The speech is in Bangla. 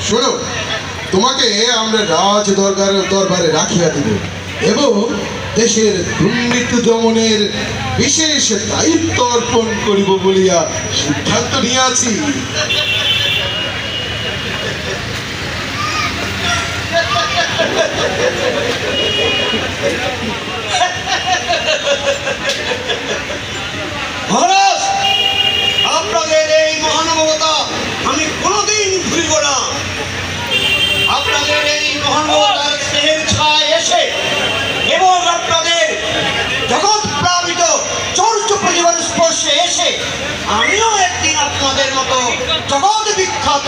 শোনো, তোমাকে আমরা রাজ দরবারে রাখিয়া দিব এবং দেশের দুর্নীতি দমনের বিশেষ দায়িত্ব অর্পণ করিব বলিয়া সিদ্ধান্ত নিয়াছি। মহারাজ, আপনাদের এই মহানুভবতা আমি কোনোদিন ভুলিব না। আপনাদের এই মহানুভবতার স্নেহের ছায় এসে এবং আপনাদের জগৎ প্লাবিত চৌর্য প্রতিভার স্পর্শে এসে আমিও একদিন আপনাদের মতো জগৎ বিখ্যাত